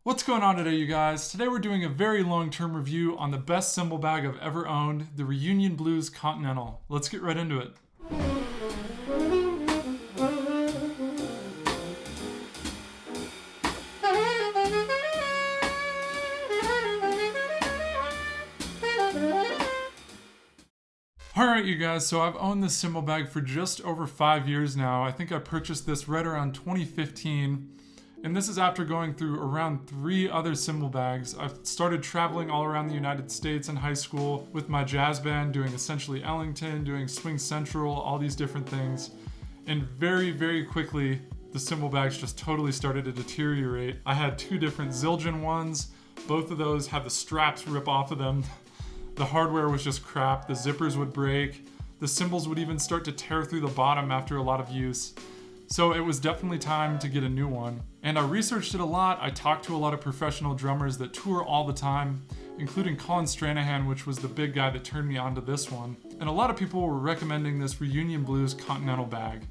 What's going on today, you guys? Today we're doing a very long-term review on the best cymbal bag I've ever owned, the Reunion Blues Continental. Let's get right into it. Alright, you guys, so I've owned this cymbal bag for just over 5 years now. I think I purchased this right around 2015. And this is after going through around 3 other cymbal bags. I've started traveling all around the United States in high school with my jazz band, doing essentially Ellington, doing Swing Central, all these different things. And very, very quickly, the cymbal bags just totally started to deteriorate. I had 2 different Zildjian ones. Both of those had the straps rip off of them. The hardware was just crap. The zippers would break. The cymbals would even start to tear through the bottom after a lot of use. So it was definitely time to get a new one. And I researched it a lot. I talked to a lot of professional drummers that tour all the time, including Colin Stranahan, which was the big guy that turned me onto this one. And a lot of people were recommending this Reunion Blues Continental bag.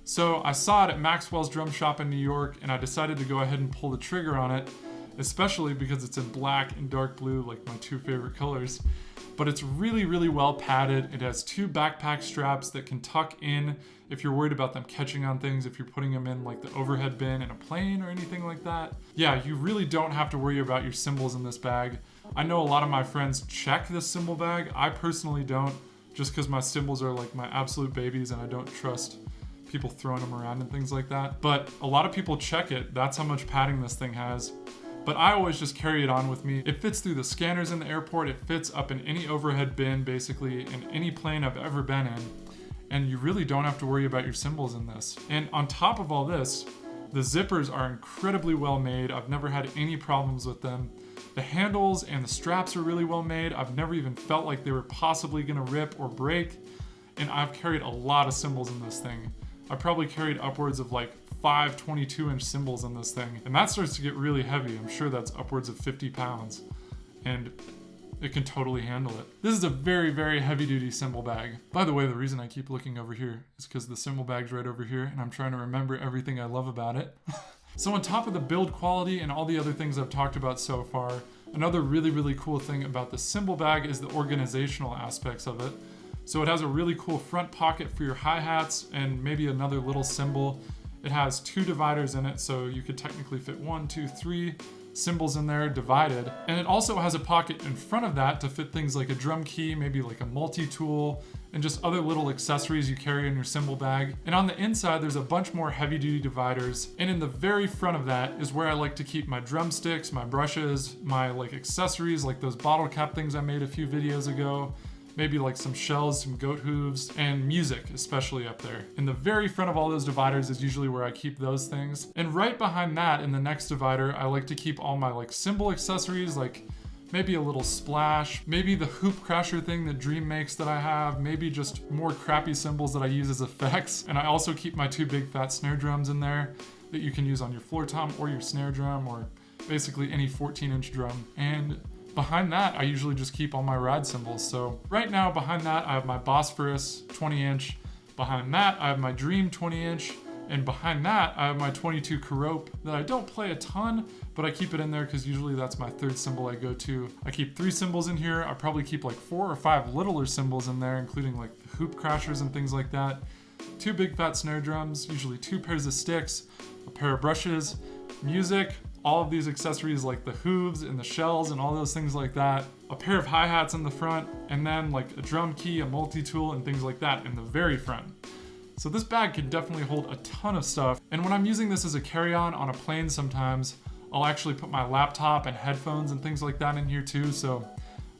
So I saw it at Maxwell's Drum Shop in New York, and I decided to go ahead and pull the trigger on it, especially because it's in black and dark blue, like my 2 favorite colors. But it's really, really well padded. It has 2 backpack straps that can tuck in if you're worried about them catching on things, if you're putting them in like the overhead bin in a plane or anything like that. Yeah, you really don't have to worry about your cymbals in this bag. I know a lot of my friends check this cymbal bag. I personally don't, just because my cymbals are like my absolute babies and I don't trust people throwing them around and things like that. But a lot of people check it. That's how much padding this thing has. But I always just carry it on with me. It fits through the scanners in the airport. It fits up in any overhead bin, basically, in any plane I've ever been in. And you really don't have to worry about your cymbals in this. And on top of all this, the zippers are incredibly well made. I've never had any problems with them. The handles and the straps are really well made. I've never even felt like they were possibly gonna rip or break. And I've carried a lot of cymbals in this thing. I probably carried upwards of like 5 22-inch cymbals in this thing. And that starts to get really heavy. I'm sure that's upwards of 50 pounds. And it can totally handle it. This is a very, very heavy-duty cymbal bag. By the way, the reason I keep looking over here is because the cymbal bag's right over here, and I'm trying to remember everything I love about it. So on top of the build quality and all the other things I've talked about so far, another really, really cool thing about the cymbal bag is the organizational aspects of it. So it has a really cool front pocket for your hi-hats and maybe another little cymbal. It has 2 dividers in it, so you could technically fit 1, 2, 3 cymbals in there divided. And it also has a pocket in front of that to fit things like a drum key, maybe like a multi-tool, and just other little accessories you carry in your cymbal bag. And on the inside, there's a bunch more heavy-duty dividers. And in the very front of that is where I like to keep my drumsticks, my brushes, my like accessories, like those bottle cap things I made a few videos ago. Maybe like some shells, some goat hooves, and music, especially up there. In the very front of all those dividers is usually where I keep those things. And right behind that, in the next divider, I like to keep all my like cymbal accessories, like maybe a little splash, maybe the hoop crasher thing that Dream makes that I have, maybe just more crappy cymbals that I use as effects. And I also keep my 2 big fat snare drums in there that you can use on your floor tom or your snare drum or basically any 14-inch drum. And behind that, I usually just keep all my ride cymbals. So right now, behind that, I have my Bosphorus 20-inch. Behind that, I have my Dream 20-inch. And behind that, I have my 22 Carope that I don't play a ton, but I keep it in there because usually that's my 3rd cymbal I go to. I keep 3 cymbals in here. I probably keep like 4 or 5 littler cymbals in there, including like the hoop crashers and things like that. 2 big fat snare drums, usually 2 pairs of sticks, a pair of brushes, music, all of these accessories like the hooves and the shells and all those things like that, a pair of hi-hats in the front, and then like a drum key, a multi-tool, and things like that in the very front. So this bag can definitely hold a ton of stuff. And when I'm using this as a carry-on on a plane sometimes, I'll actually put my laptop and headphones and things like that in here too, so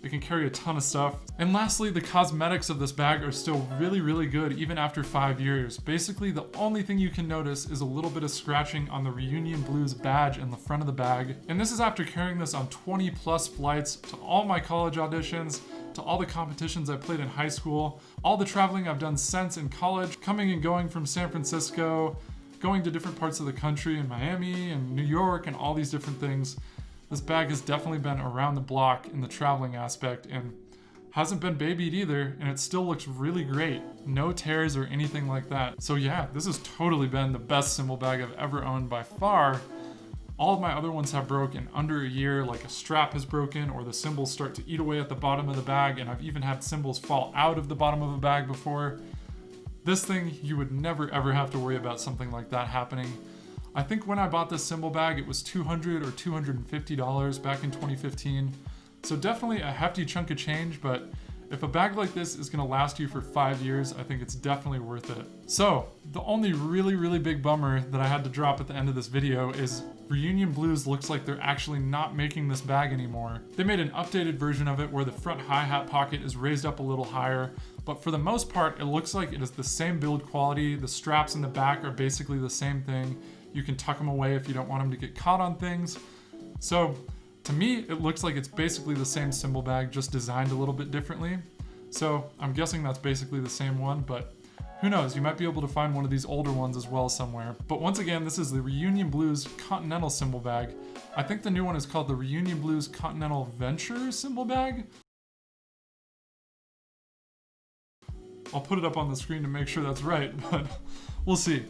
it can carry a ton of stuff. And lastly, the cosmetics of this bag are still really, really good even after 5 years. Basically, the only thing you can notice is a little bit of scratching on the Reunion Blues badge in the front of the bag. And this is after carrying this on 20 plus flights to all my college auditions, to all the competitions I played in high school, all the traveling I've done since in college, coming and going from San Francisco, going to different parts of the country in Miami and New York and all these different things. This bag has definitely been around the block in the traveling aspect and hasn't been babied either, and it still looks really great. No tears or anything like that. So yeah, this has totally been the best cymbal bag I've ever owned by far. All of my other ones have broke in under a year, like a strap has broken or the cymbals start to eat away at the bottom of the bag, and I've even had cymbals fall out of the bottom of a bag before. This thing, you would never ever have to worry about something like that happening. I think when I bought this cymbal bag, it was $200 or $250 back in 2015. So definitely a hefty chunk of change, but if a bag like this is gonna last you for 5 years, I think it's definitely worth it. So, the only really big bummer that I had to drop at the end of this video is Reunion Blues looks like they're actually not making this bag anymore. They made an updated version of it where the front hi-hat pocket is raised up a little higher, but for the most part, it looks like it is the same build quality. The straps in the back are basically the same thing. You can tuck them away if you don't want them to get caught on things. So, to me, it looks like it's basically the same cymbal bag, just designed a little bit differently. So I'm guessing that's basically the same one, but who knows, you might be able to find one of these older ones as well somewhere. But once again, this is the Reunion Blues Continental Cymbal Bag. I think the new one is called the Reunion Blues Continental Venture Cymbal Bag. I'll put it up on the screen to make sure that's right, but we'll see.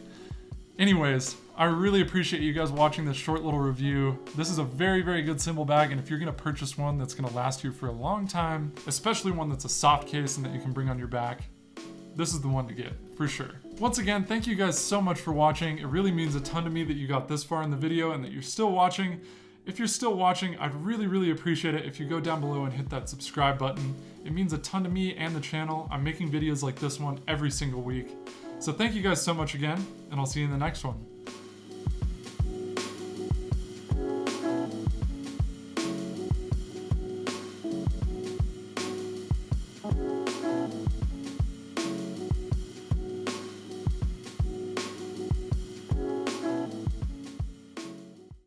Anyways, I really appreciate you guys watching this short little review. This is a very good cymbal bag, and if you're gonna purchase one that's gonna last you for a long time, especially one that's a soft case and that you can bring on your back, this is the one to get, for sure. Once again, thank you guys so much for watching. It really means a ton to me that you got this far in the video and that you're still watching. If you're still watching, I'd really appreciate it if you go down below and hit that subscribe button. It means a ton to me and the channel. I'm making videos like this one every single week. So thank you guys so much again, and I'll see you in the next one.